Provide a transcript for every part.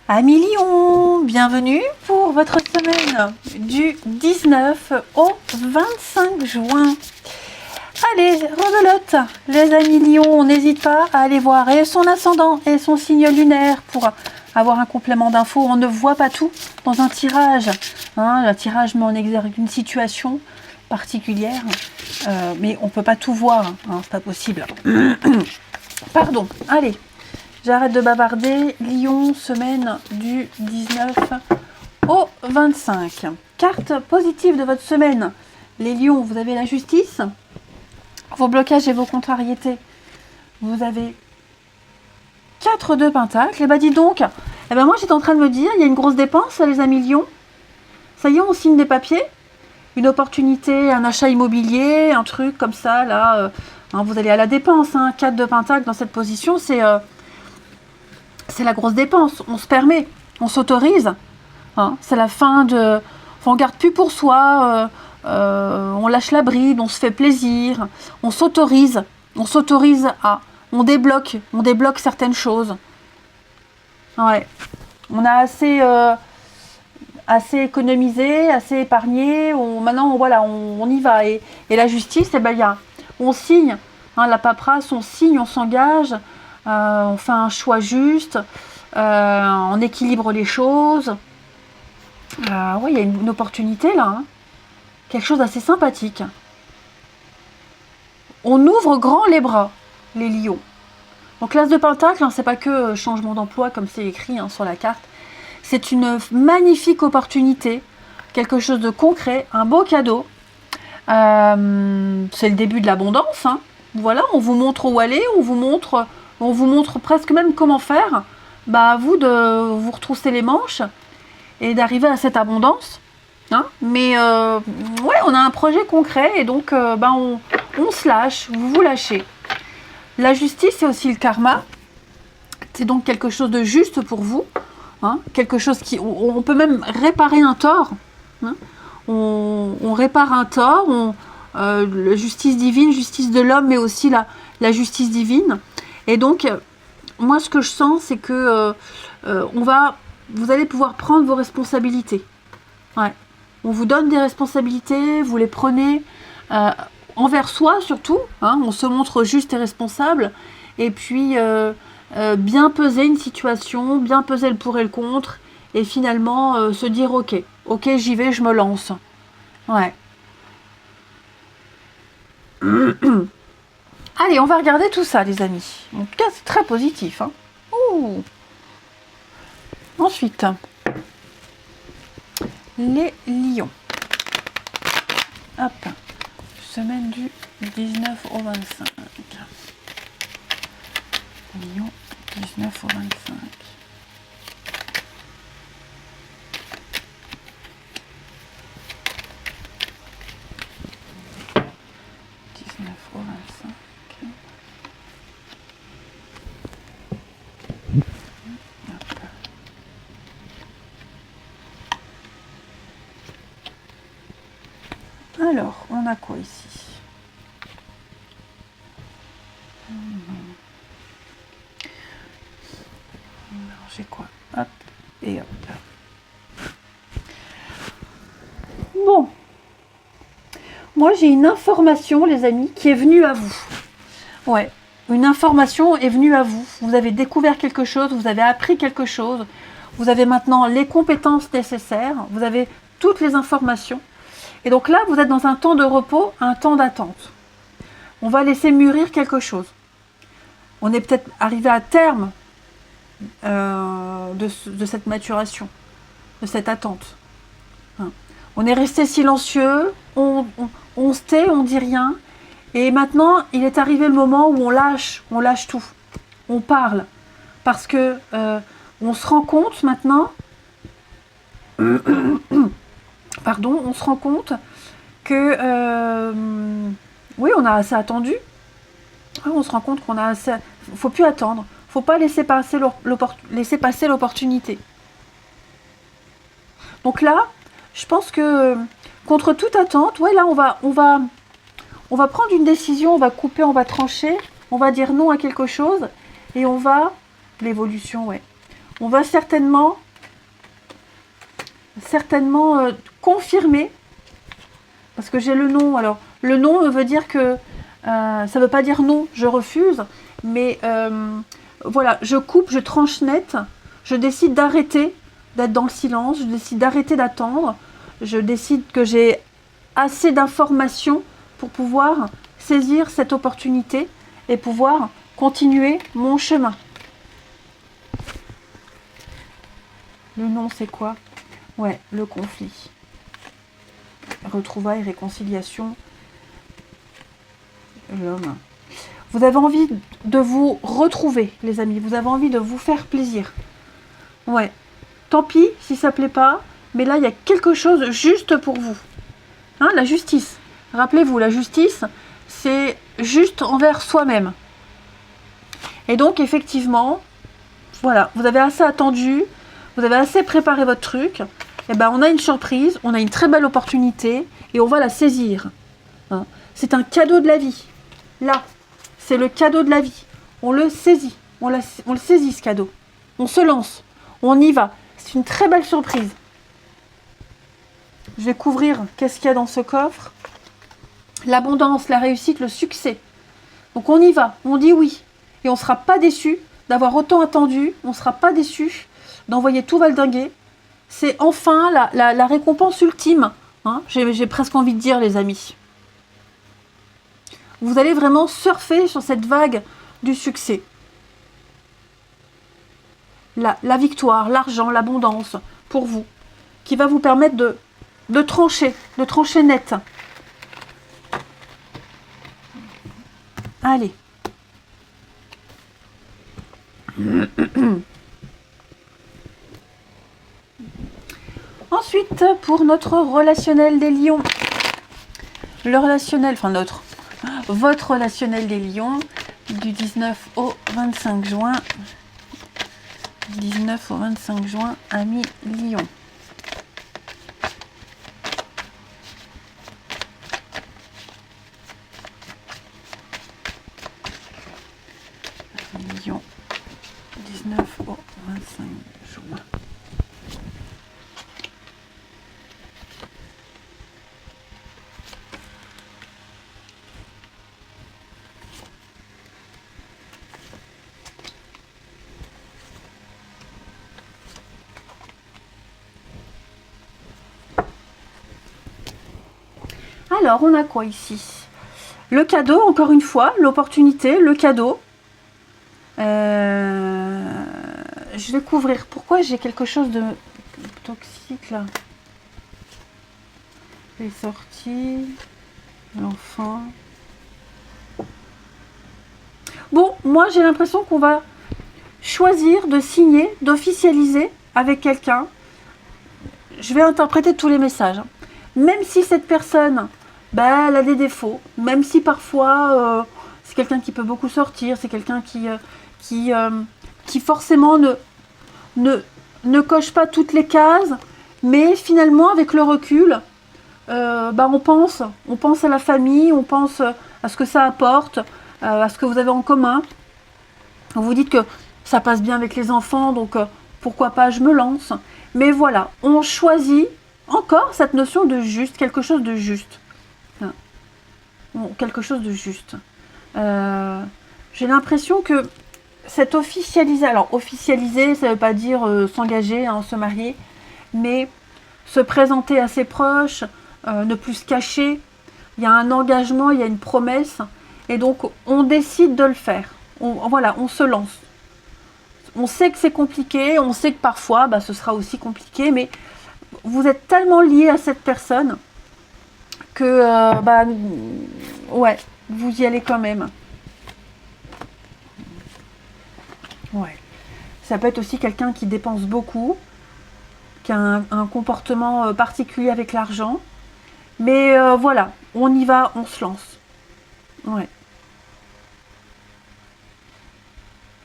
Amis Lion, bienvenue pour votre semaine du 19 au 25 juin. Allez, rebelote, les amis Lion, on n'hésite pas à aller voir et son ascendant et son signe lunaire pour avoir un complément d'infos. On ne voit pas tout dans un tirage. Un tirage met en exergue une situation particulière, mais on ne peut pas tout voir, c'est pas possible. Pardon, allez. J'arrête de bavarder. Lion, semaine du 19 au 25. Carte positive de votre semaine. Les lions, vous avez la justice. Vos blocages et vos contrariétés. Vous avez 4 de pentacle. Et bah dis donc, moi j'étais en train de me dire, il y a une grosse dépense, les amis lions. Ça y est, on signe des papiers. Une opportunité, un achat immobilier, un truc comme ça, là. Vous allez à la dépense. 4 de pentacle dans cette position, c'est la grosse dépense, on se permet, on s'autorise. C'est la fin de... on garde plus pour soi, on lâche la bride, on se fait plaisir, on s'autorise à... On débloque certaines choses. Ouais. On a assez économisé, assez épargné, maintenant voilà, on y va. Et la justice, on signe, la paperasse, on signe, on s'engage. On fait un choix juste, on équilibre les choses. Il y a une opportunité là, quelque chose d'assez sympathique. On ouvre grand les bras, les lions. Donc l'as de pentacle, c'est pas que changement d'emploi comme c'est écrit sur la carte. C'est une magnifique opportunité, quelque chose de concret, un beau cadeau. C'est le début de l'abondance. Voilà, on vous montre où aller, on vous montre presque même comment faire. À vous de vous retrousser les manches et d'arriver à cette abondance. Mais on a un projet concret et donc on se lâche, vous lâchez. La justice, c'est aussi le karma. C'est donc quelque chose de juste pour vous. Quelque chose qui... On peut même réparer un tort. On répare un tort. La justice divine, justice de l'homme, mais aussi la justice divine. Et donc, moi, ce que je sens, c'est que vous allez pouvoir prendre vos responsabilités. Ouais. On vous donne des responsabilités, vous les prenez envers soi surtout. On se montre juste et responsable. Et puis, bien peser une situation, bien peser le pour et le contre. Et finalement, se dire, ok, j'y vais, je me lance. Ouais. Allez, on va regarder tout ça, les amis. En tout cas, c'est très positif. Ouh. Ensuite, les lions. Hop. Semaine du 19 au 25. Lion, 19 au 25. 19 au 25. Alors, on a quoi ici? Alors, j'ai quoi? Hop, et hop. Bon. Moi, j'ai une information, les amis, qui est venue à vous. Ouais, une information est venue à vous. Vous avez découvert quelque chose, vous avez appris quelque chose. Vous avez maintenant les compétences nécessaires. Vous avez toutes les informations. Et donc là, vous êtes dans un temps de repos, un temps d'attente. On va laisser mûrir quelque chose. On est peut-être arrivé à terme de cette maturation, de cette attente. On est resté silencieux, on se tait, on dit rien. Et maintenant, il est arrivé le moment où on lâche tout. On parle. Parce que on se rend compte maintenant... Pardon, on se rend compte que oui, on a assez attendu. On se rend compte qu'on a assez... Faut plus attendre. Faut pas laisser passer l'opportunité. Donc là, je pense que contre toute attente, là on va prendre une décision, on va couper, on va trancher, on va dire non à quelque chose et on va... L'évolution, On va certainement confirmer, parce que j'ai le non. Alors, le non veut dire que, ça ne veut pas dire non, je refuse, mais voilà, je coupe, je tranche net, je décide d'arrêter d'être dans le silence, je décide d'arrêter d'attendre, je décide que j'ai assez d'informations pour pouvoir saisir cette opportunité et pouvoir continuer mon chemin. Le non, c'est quoi? Ouais, le conflit. Retrouvailles, réconciliation. L'homme. Vous avez envie de vous retrouver, les amis. Vous avez envie de vous faire plaisir. Ouais. Tant pis si ça ne plaît pas. Mais là, il y a quelque chose juste pour vous. Hein, la justice. Rappelez-vous, la justice, c'est juste envers soi-même. Et donc, effectivement, voilà, vous avez assez attendu. Vous avez assez préparé votre truc. Et ben, on a une surprise. On a une très belle opportunité. Et on va la saisir. Hein. C'est un cadeau de la vie. Là, c'est le cadeau de la vie. On le saisit. On le saisit, ce cadeau. On se lance. On y va. C'est une très belle surprise. Je vais couvrir qu'est-ce qu'il y a dans ce coffre. L'abondance, la réussite, le succès. Donc on y va. On dit oui. Et on ne sera pas déçu d'avoir autant attendu. On ne sera pas déçu d'envoyer tout valdinguer. C'est enfin la récompense ultime. Hein, j'ai presque envie de dire, les amis. Vous allez vraiment surfer sur cette vague du succès. La victoire, l'argent, l'abondance pour vous, qui va vous permettre de trancher net. Allez. Ensuite, pour notre relationnel des lions. Le relationnel, enfin votre relationnel des lions, du 19 au 25 juin. 19 au 25 juin, amis lions. Lion, 19 au 25 juin. Alors, on a quoi ici? Le cadeau, encore une fois, l'opportunité, le cadeau. Je vais couvrir. Pourquoi j'ai quelque chose de toxique là? Les sorties, l'enfant. Bon, moi j'ai l'impression qu'on va choisir de signer, d'officialiser avec quelqu'un. Je vais interpréter tous les messages. Même si cette personne, bah, elle a des défauts, même si parfois c'est quelqu'un qui peut beaucoup sortir, c'est quelqu'un qui forcément ne coche pas toutes les cases, mais finalement avec le recul, bah, on pense à la famille, on pense à ce que ça apporte, à ce que vous avez en commun. Vous vous dites que ça passe bien avec les enfants, donc pourquoi pas, je me lance. Mais voilà, on choisit encore cette notion de juste, quelque chose de juste. Quelque chose de juste. J'ai l'impression que cette officialisation, alors officialiser, ça ne veut pas dire s'engager, hein, se marier, mais se présenter à ses proches, ne plus se cacher. Il y a un engagement, il y a une promesse, et donc on décide de le faire. Voilà, on se lance. On sait que c'est compliqué, on sait que parfois bah, ce sera aussi compliqué, mais vous êtes tellement lié à cette personne que bah, ouais, vous y allez quand même. Ouais. Ça peut être aussi quelqu'un qui dépense beaucoup, qui a un comportement particulier avec l'argent. Mais voilà, on y va, on se lance. Ouais.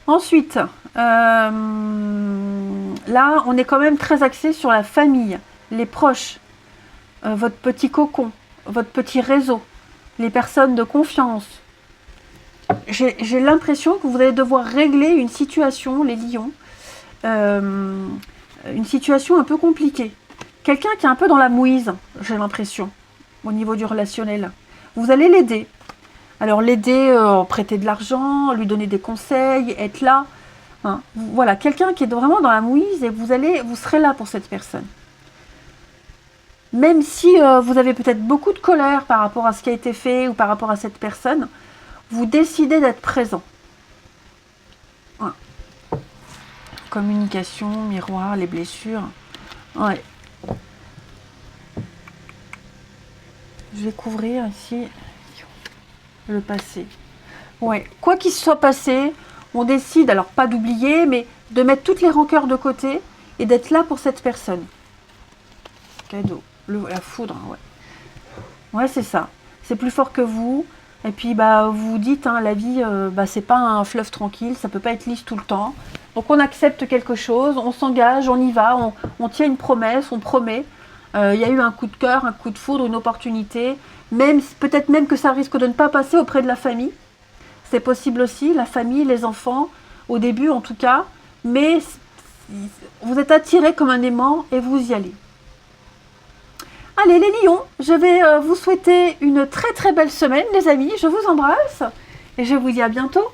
Ensuite, là, on est quand même très axé sur la famille, les proches, votre petit cocon, votre petit réseau, les personnes de confiance. J'ai l'impression que vous allez devoir régler une situation, les lions, une situation un peu compliquée. Quelqu'un qui est un peu dans la mouise, j'ai l'impression, au niveau du relationnel. Vous allez l'aider. Alors l'aider, prêter de l'argent, lui donner des conseils, être là. Hein. Voilà, quelqu'un qui est vraiment dans la mouise et vous serez là pour cette personne. Même si vous avez peut-être beaucoup de colère par rapport à ce qui a été fait ou par rapport à cette personne, vous décidez d'être présent. Voilà. Communication, miroir, les blessures. Ouais. Je vais couvrir ici le passé. Ouais. Quoi qu'il se soit passé, on décide, alors pas d'oublier, mais de mettre toutes les rancœurs de côté et d'être là pour cette personne. Cadeau. La foudre, ouais. Ouais, c'est ça. C'est plus fort que vous. Et puis, vous vous dites, hein, la vie, c'est pas un fleuve tranquille, ça peut pas être lisse tout le temps. Donc, on accepte quelque chose, on s'engage, on y va, on tient une promesse, on promet. Il y a eu un coup de cœur, un coup de foudre, une opportunité. Peut-être même que ça risque de ne pas passer auprès de la famille. C'est possible aussi, la famille, les enfants, au début en tout cas. Mais vous êtes attirés comme un aimant et vous y allez. Allez les lions, je vais vous souhaiter une très très belle semaine les amis, je vous embrasse et je vous dis à bientôt.